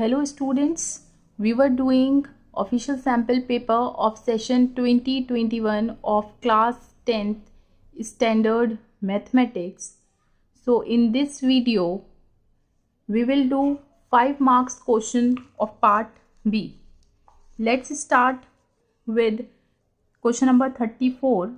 hello students, we were doing official sample paper of session 2021 of class 10th standard mathematics. So in this video, we will do 5 marks question of part B. Let's start with question number 34.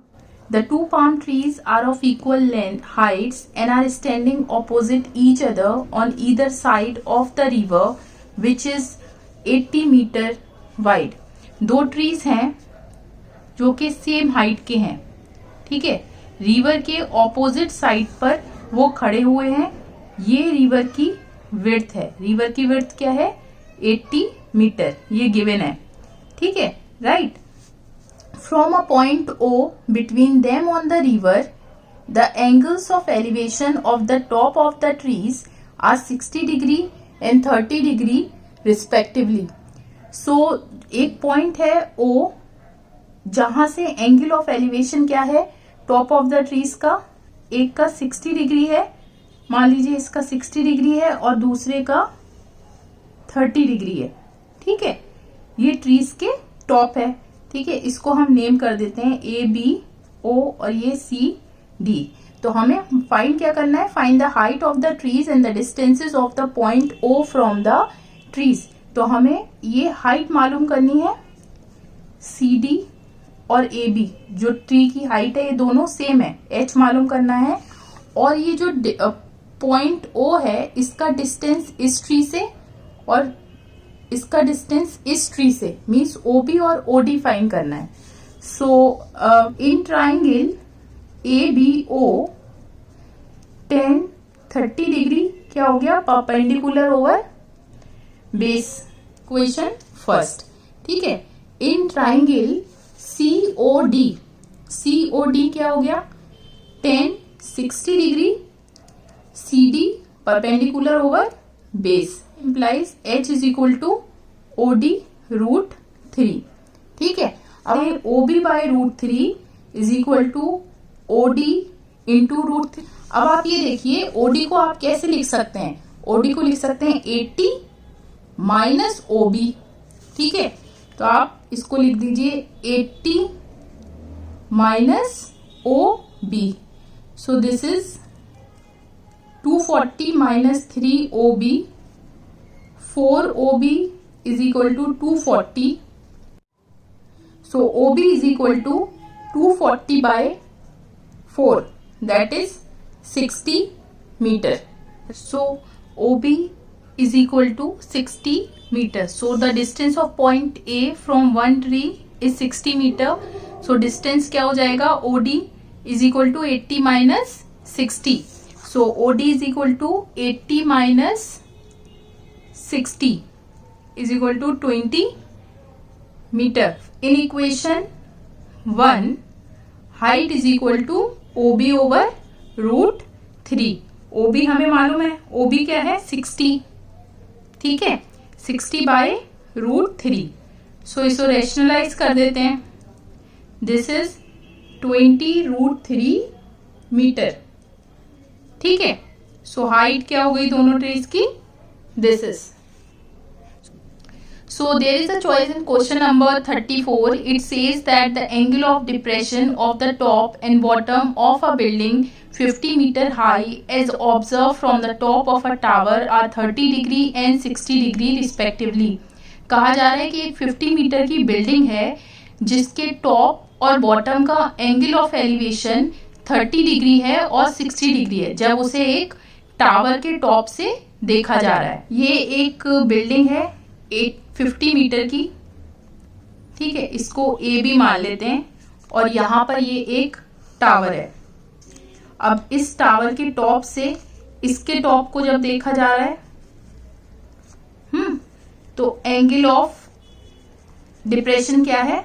The two palm trees are of equal length, heights and are standing opposite each other on either side of the river which is 80 metre wide. दो trees हैं जो कि same height के हैं, ठीक है. River के opposite side पर वो खड़े हुए हैं. ये रिवर की विड्थ है. रिवर की विड्थ क्या है? 80 मीटर. ये गिवन है, ठीक है, right. From a point O between them on the river, the angles of elevation of the top of the trees are 60 degree and 30 degree respectively. So एक point है O जहां से एंगल ऑफ एलिवेशन क्या है top of the trees का. एक का 60 degree है, मान लीजिए इसका 60 डिग्री है और दूसरे का 30 डिग्री है, ठीक है. ये ट्रीज के टॉप है, ठीक है. इसको हम नेम कर देते हैं A-B-O और ये C-D. तो हमें फाइंड क्या करना है? Find the height of the trees and the distances of the point O from the trees. तो हमें ये हाइट मालूम करनी है. CD और AB जो ट्री की हाइट है ये दोनों सेम है. H मालूम करना है. और ये जो पॉइंट O है इसका डिस्टेंस इस ट्री से और इसका डिस्टेंस इस ट्री से, मीन्स OB और OD फाइंड करना है. सो इन ट्राइंगल ABO 10-30 डिग्री क्या हो गया? Perpendicular over base. Question first, ठीक है. इन ट्राइंगल COD क्या हो गया? 10-60 degree. CD perpendicular over base implies H is equal to OD root 3, ठीक है. अब OB by root 3 is equal to OD into root 3. अब आप ये देखिए OD को आप कैसे लिख सकते हैं? OD को लिख सकते हैं 80 माइनस OB, ठीक है. तो आप इसको लिख दीजिए 80 minus OB. So this is 240 minus 3OB. 4OB is equal to 240. So OB is equal to 240 by 4. That is 60 meter. So OB is equal to 60 meter. So the distance of point A from one tree is 60 meter. So distance क्या हो जाएगा? OD is equal to 80 minus 60. So OD is equal to 80 minus 60 is equal to 20 meter. In equation 1, height is equal to OB over root 3. OB हमें मालूम है. OB क्या है? 60, ठीक है. 60 by root 3. सो इसको रेशनलाइज कर देते हैं. दिस इज 20 root 3 मीटर, ठीक है. सो हाइट क्या हो गई दोनों ट्रीज की? This is. So there is a choice in question number 34. It says that the angle of depression of the top and bottom of a building 50 meter high as observed from the top of a tower are 30 degree and 60 degree respectively. कहा जा रहा है कि एक 50 metre की building है जिसके top और बॉटम का एंगल ऑफ एलिवेशन 30 डिग्री है और 60 डिग्री है जब उसे एक टावर के टॉप से देखा जा रहा है. ये एक बिल्डिंग है 50 मीटर की, ठीक है. इसको A भी मान लेते हैं और यहां पर ये एक टावर है. अब इस टावर के टॉप से इसके टॉप को जब देखा जा रहा है तो एंगल ऑफ डिप्रेशन क्या है?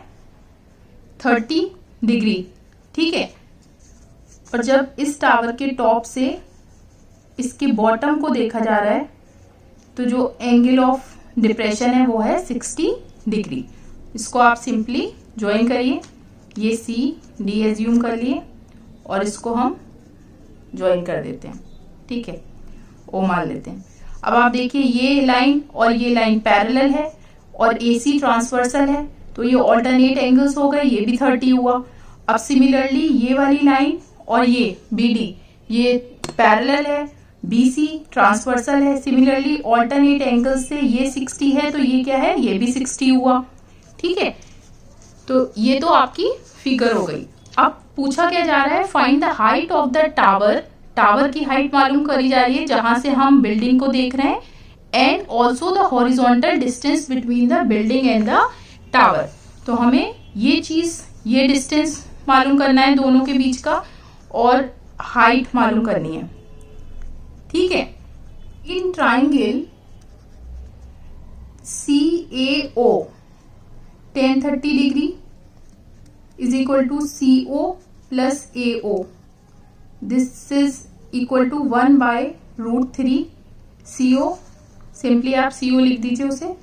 30 डिग्री, ठीक है. और जब इस टावर के टॉप से इसके बॉटम को देखा जा रहा है तो जो एंगल ऑफ डिप्रेशन है वो है 60 डिग्री. इसको आप सिंपली ज्वाइन करिए. ये CD एज्यूम कर लिए और इसको हम ज्वाइन कर देते हैं, ठीक है. O मान लेते हैं. अब आप देखिए ये लाइन और ये लाइन पैरेलल है और AC ट्रांसवर्सल है, तो ये ऑल्टरनेट एंगल्स हो गए, ये भी 30 हुआ। अब सिमिलरली ये वाली लाइन और ये BD ये पैरेलल है, BC ट्रांसवर्सल है, सिमिलरली ऑल्टरनेट एंगल्स से ये 60 है, तो ये क्या है, ये भी 60 हुआ। ठीक है, तो ये तो आपकी फिगर हो गई। अब पूछा क्या जा रहा है, find the height of the tower. Tower की हाइट मालूम करी जा रही है जहां से हम बिल्डिंग को देख रहे हैं, and also the horizontal distance between the building and the tower. तो हमें ये चीज, ये डिस्टेंस मालूम करना है दोनों के बीच का, और हाइट मालूम करनी है। ठीक है, in triangle CAO tan 30 degree is equal to CO plus AO. This is equal to 1 by root 3 CO. Simply आप CO लिख दीजिए उसे,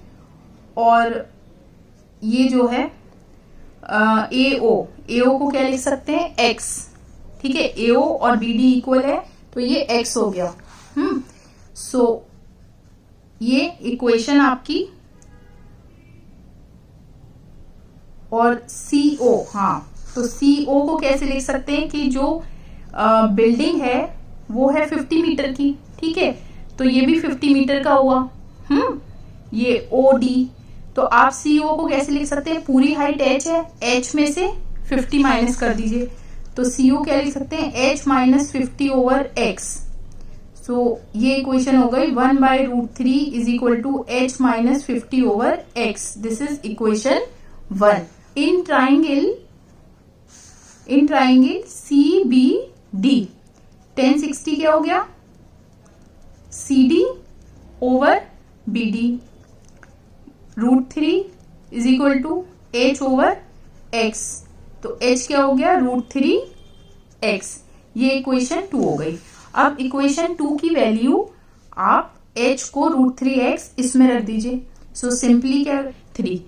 और ये जो है AO को क्या लिख सकते हैं, X। ठीक है, AO और BD इक्वल है, तो ये X हो गया। सो ये इक्वेशन आपकी, और CO, हाँ, तो CO को कैसे लिख सकते हैं कि जो बिल्डिंग है वो है 50 मीटर की। ठीक है, तो ये भी 50 मीटर का हुआ। ये OD, तो आप CO को कैसे लिख सकते हैं, पूरी हाइट H है, H में से 50 माइनस कर दीजिए, तो CO क्या लिख सकते हैं, H minus 50 over X। So ये इक्वेशन हो गई 1 by root 3 is equal to H minus 50 over X। This is equation 1। In triangle CBD tan 60 क्या हो गया, CD over BD, root 3 is equal to H over X, तो H क्या हो गया, रूट 3X। ये इक्वेशन 2 हो गई। अब इक्वेशन 2 की वैल्यू आप H को रूट 3X इसमें रख दीजिए। सो सिंपली क्या, 3।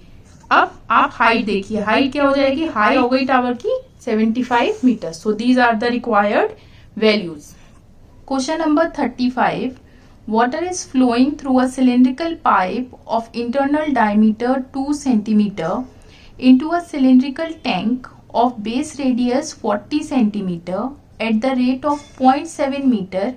अब आप हाइट देखिए, हाइट क्या हो जाएगी, हाइट हो गई टावर की 75 metre. So these are the required values. Question number 35, water is flowing through a cylindrical pipe of internal diameter 2 centimeter into a cylindrical tank of base radius 40 centimeter at the rate of 0.7 meter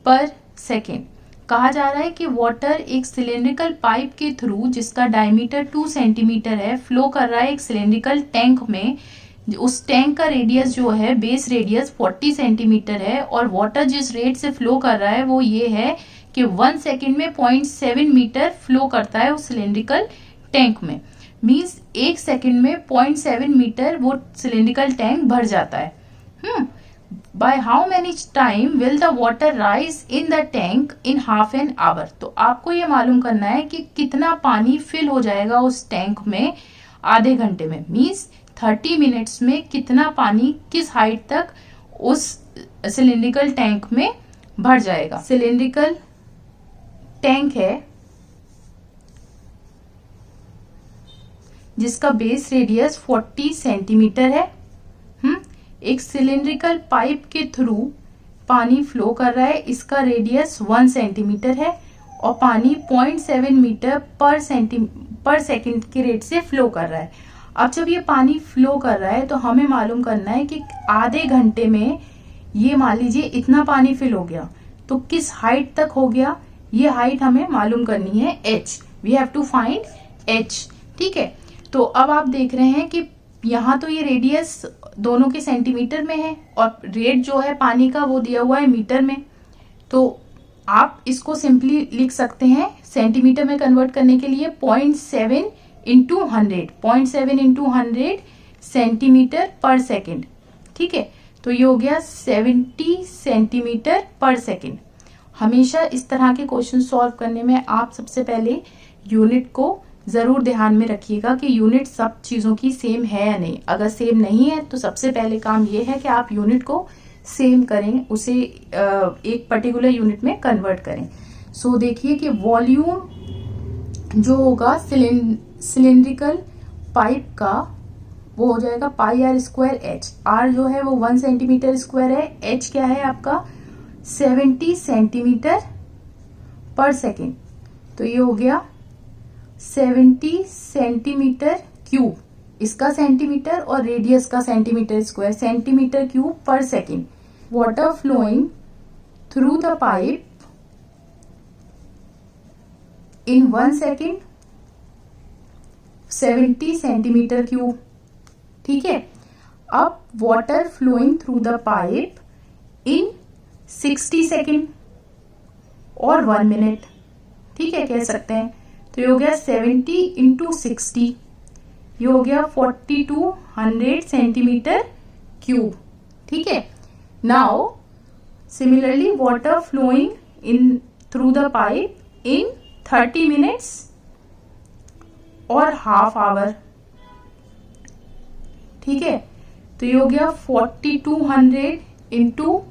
per second। कहा जा रहा है कि water एक cylindrical pipe के through, जिसका diameter 2 centimetre है, flow कर रहा है एक सिलेंड्रिकल टैंक में। उस टैंक का रेडियस जो है, बेस रेडियस 40 सेंटीमीटर है, और वाटर जिस रेट से फ्लो कर रहा है वो ये है कि 1 सेकेंड में 0.7 मीटर फ्लो करता है उस सिलेंड्रिकल टैंक में। मीन्स 1 सेकेंड में 0.7 मीटर वो सिलेंड्रिकल टैंक भर जाता है। By how many time will the water rise in the tank in half an hour? तो आपको ये मालूम करना है कि कितना पानी फिल हो जाएगा उस टैंक में आधे घंटे में। मीन्स 30 मिनट्स में कितना पानी किस हाइट तक उस सिलेंड्रिकल टैंक में भर जाएगा। सिलेंड्रिकल टैंक है जिसका बेस रेडियस 40 सेंटीमीटर है। एक सिलेंड्रिकल पाइप के थ्रू पानी फ्लो कर रहा है, इसका रेडियस 1 सेंटीमीटर है, और पानी 0.7 मीटर पर सेकंड के रेट से फ्लो कर रहा है। अब जब ये पानी फ्लो कर रहा है तो हमें मालूम करना है कि आधे घंटे में ये मान लीजिए इतना पानी फिल हो गया, तो किस हाइट तक हो गया, ये हाइट हमें मालूम करनी है, H। We have to find H। ठीक है, तो अब आप देख रहे हैं कि यहाँ तो ये रेडियस दोनों के सेंटीमीटर में है, और रेट जो है पानी का वो दिया हुआ है मीटर में। तो आप इसको सिंपली लिख सकते हैं सेंटीमीटर में कन्वर्ट करने के लिए 0.7 इंटू 100, 0.7 इंटू 100 सेंटीमीटर पर सेकेंड। ठीक है, तो ये हो गया 70 सेंटीमीटर पर सेकेंड। हमेशा इस तरह के क्वेश्चन सॉल्व करने में आप सबसे पहले यूनिट को जरूर ध्यान में रखिएगा कि यूनिट सब चीजों की सेम है या नहीं। अगर सेम नहीं है तो सबसे पहले काम ये है कि आप यूनिट को सेम करें, उसे एक पर्टिकुलर यूनिट में कन्वर्ट करें। सो देखिए कि वॉल्यूम जो होगा सिलेंड्रिकल पाइप का वो हो जाएगा पाई आर स्क्वायर H। R जो है वो 1 सेंटीमीटर स्क्वायर है, H क्या है आपका 70 सेंटीमीटर पर सेकेंड। तो ये हो गया 70 सेंटीमीटर क्यूब, इसका सेंटीमीटर और रेडियस का centimetre square, centimetre cube per second. Water flowing through the pipe in 1 second 70 centimetre cube. ठीक है, अब water flowing through the pipe in 60 second और 1 मिनट। ठीक है, कह सकते हैं। तो ये हो गया 70 इंटू 60, ये हो गया 4200 सेंटीमीटर क्यूब। ठीक है, now similarly water flowing in through the pipe in 30 minutes और हाफ आवर। ठीक है, तो ये हो गया 4200 इंटू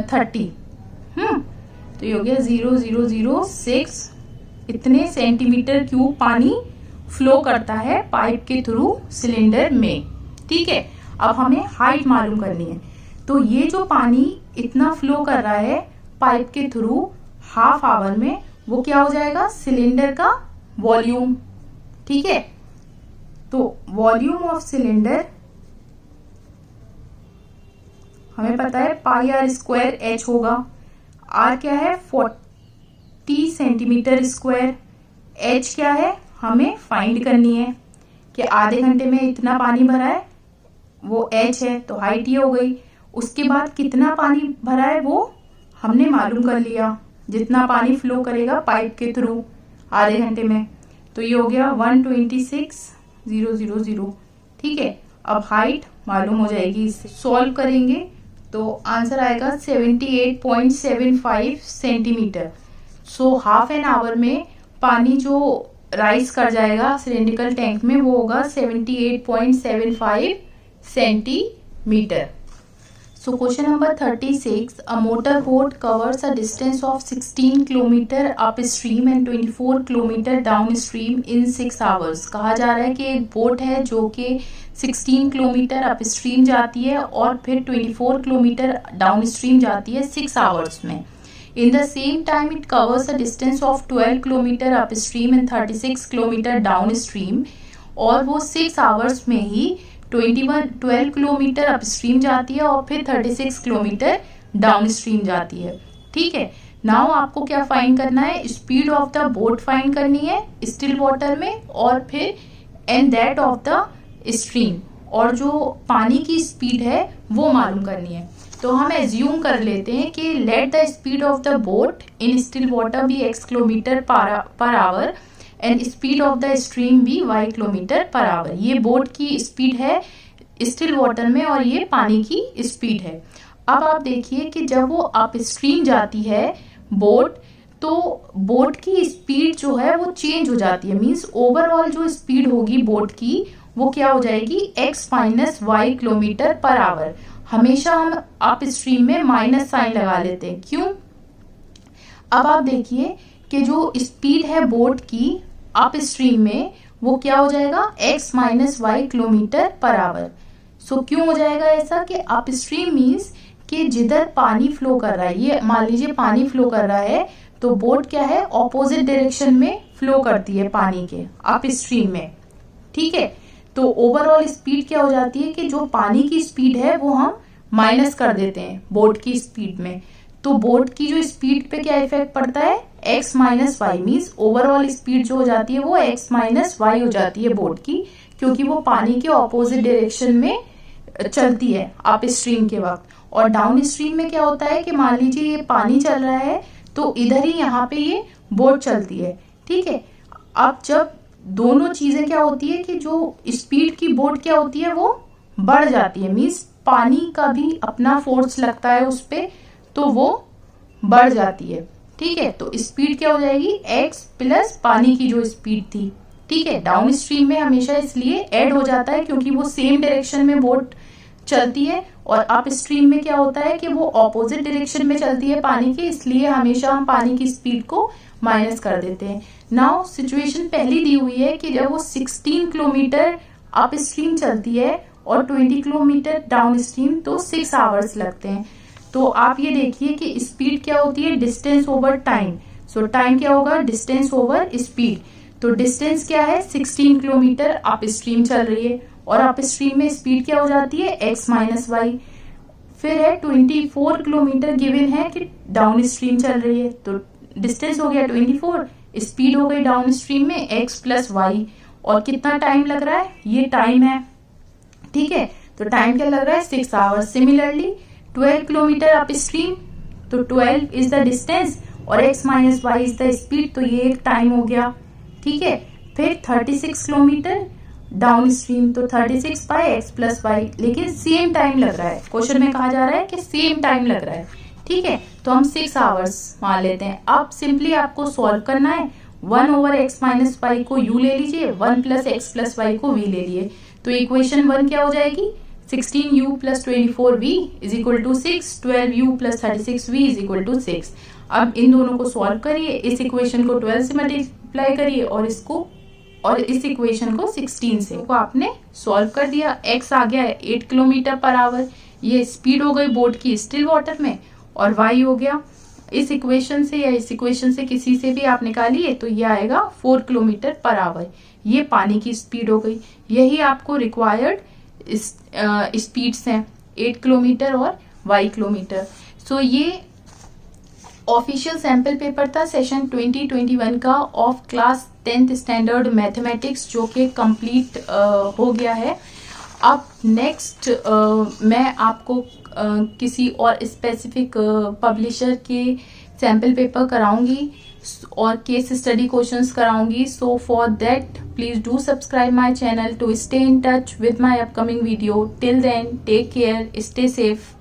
30, तो ये हो गया 0006 इतने सेंटीमीटर क्यूब पानी फ्लो करता है पाइप के थ्रू सिलेंडर में। ठीक है, अब हमें हाइट मालूम करनी है। तो ये जो पानी इतना फ्लो कर रहा है पाइप के थ्रू हाफ आवर में, वो क्या हो जाएगा, सिलेंडर का वॉल्यूम। ठीक है, तो वॉल्यूम ऑफ सिलेंडर हमें पता है पाई आर स्क्वायर एच होगा। आर क्या है, 40 सेंटीमीटर स्क्वायर। एच क्या है, हमें फाइंड करनी है कि आधे घंटे में इतना पानी भरा है, वो एच है, तो हाइट ये हो गई। उसके बाद कितना पानी भरा है वो हमने मालूम कर लिया, जितना पानी फ्लो करेगा पाइप के थ्रू आधे घंटे में, तो ये हो गया 126,000। ठीक है, अब हाइट मालूम हो जाएगी, इससे सॉल्व करेंगे तो आंसर आएगा 78.75 centimetre. So half an hour में पानी जो राइज कर जाएगा सिलेंड्रिकल टैंक में वो होगा 78.75 centimetre. So question number 36, a motorboat covers a distance of 16 km upstream and 24 km downstream in 6 hours। कहा जा रहा है कि एक बोट है जो कि 16 किलोमीटर अपस्ट्रीम जाती है और फिर 24 किलोमीटर डाउनस्ट्रीम जाती है 6 आवर्स में। In the same time it covers a distance of 12 km upstream and 36 km downstream, और वो 6 आवर्स में ही 12 किलोमीटर अपस्ट्रीम जाती है और फिर 36 किलोमीटर डाउनस्ट्रीम जाती है। ठीक है, नाउ आपको क्या फाइंड करना है, speed of the boat find करनी है स्टिल वाटर में, और फिर and that of the stream, और जो पानी की स्पीड है वो मालूम करनी है। तो हम एज्यूम कर लेते हैं कि let the speed of the boat in still water be x kilometre per hour and speed of the stream भी y किलोमीटर पर आवर। ये बोट की स्पीड है स्टिल वाटर में और ये पानी की स्पीड है। अब आप देखिए कि जब वो अप स्ट्रीम जाती है बोट, तो बोट की स्पीड जो है वो चेंज हो जाती है, मीन्स ओवरऑल जो स्पीड होगी बोट की वो क्या हो जाएगी, x minus y kilometre per hour. हमेशा हम अप स्ट्रीम में माइनस साइन लगा लेते हैं, क्यों। अब आप देखिए कि जो स्पीड है बोट की अप स्ट्रीम में वो क्या हो जाएगा, x minus y kilometre per hour. So क्यों हो जाएगा ऐसा कि अप स्ट्रीम मीन्स कि जिधर पानी फ्लो कर रहा है, ये मान लीजिए पानी फ्लो कर रहा है तो बोट क्या है, ऑपोजिट डायरेक्शन में फ्लो करती है पानी के अप स्ट्रीम में। ठीक है, तो ओवरऑल स्पीड क्या हो जाती है कि जो पानी की स्पीड है वो हम माइनस कर देते हैं बोट की स्पीड में, तो बोट की जो स्पीड पे क्या इफेक्ट पड़ता है, x minus y, means overall speed जो हो जाती है वो x माइनस वाई हो जाती है बोट की, क्योंकि वो पानी के ऑपोजिट डायरेक्शन में चलती है अप स्ट्रीम के वक्त। और डाउन स्ट्रीम में क्या होता है कि मान लीजिए ये पानी चल रहा है तो इधर ही यहाँ पे ये बोट चलती है। ठीक है, अब जब दोनों चीजें क्या होती है कि जो स्पीड की बोट क्या होती है वो बढ़ जाती है, मीन्स पानी का भी अपना फोर्स लगता है उस पे, तो वो बढ़ जाती है। ठीक है, तो स्पीड क्या हो जाएगी, x प्लस पानी की जो स्पीड थी। ठीक है, डाउन स्ट्रीम में हमेशा इसलिए ऐड हो जाता है क्योंकि वो सेम डायरेक्शन में बोट चलती है, और अप स्ट्रीम में क्या होता है कि वो ऑपोजिट डायरेक्शन में चलती है पानी के, इसलिए हमेशा हम पानी की स्पीड को माइनस कर देते हैं। नाउ सिचुएशन पहली दी हुई है कि जब वो 16 किलोमीटर अप स्ट्रीम चलती है और 20 किलोमीटर डाउन स्ट्रीम, तो 6 आवर्स लगते हैं। तो आप ये देखिए कि स्पीड क्या होती है, डिस्टेंस ओवर टाइम। सो टाइम क्या होगा, डिस्टेंस ओवर स्पीड। तो डिस्टेंस क्या है, 16 किलोमीटर अप स्ट्रीम चल रही है, और अप स्ट्रीम में स्पीड क्या हो जाती है, x माइनस वाई। फिर है 24 किलोमीटर गिवन है कि डाउन स्ट्रीम चल रही है, तो डिस्टेंस हो गया 24, स्पीड हो गई डाउन स्ट्रीम में x प्लस वाई, और कितना टाइम लग रहा है, ये टाइम है, ठीक है। तो टाइम क्या लग रहा है, 6 hours. Similarly 12 kilometre upstream, तो 12 इज द डिस्टेंस और x minus y is the speed, तो ये एक टाइम हो गया, ठीक है। फिर 36 किलोमीटर डाउन स्ट्रीम, तो 36 बाय x प्लस वाई, लेकिन सेम टाइम लग रहा है, क्वेश्चन में कहा जा रहा है कि सेम टाइम लग रहा है, ठीक है। तो हम 6 आवर्स मान लेते हैं। अब सिंपली आपको सॉल्व करना है, 1 ओवर x माइनस वाई को u ले लीजिए, 1 प्लस एक्स प्लस वाई को v ले लिए, तो इक्वेशन 1 क्या हो जाएगी, 16u plus 24v is equal to 6, 12u plus 36v is equal to 6। अब इन दोनों को सॉल्व करिए, इस इक्वेशन को 12 से मल्टीप्लाई करिए और इस इक्वेशन को 16 से, को आपने सॉल्व कर दिया। x आ गया है 8 किलोमीटर पर आवर, ये स्पीड हो गई बोट की स्टिल वाटर में, और y हो गया इस इक्वेशन से या इस इक्वेशन से किसी से भी आप निकालिए तो ये आएगा 4 किलोमीटर पर आवर, ये पानी की स्पीड हो गई। यही आपको रिक्वायर्ड स्पीड्स हैं, 8 किलोमीटर और y किलोमीटर। सो ये ऑफिशियल सैंपल पेपर था सेशन 2021 का of class 10th standard mathematics, जो कि कंप्लीट हो गया है। अब नेक्स्ट मैं आपको किसी और स्पेसिफिक पब्लिशर के सैंपल पेपर कराऊंगी और केस स्टडी क्वेश्चंस कराऊंगी। So for that please do subscribe my channel to stay in touch with my upcoming video. Till then, take care, stay safe.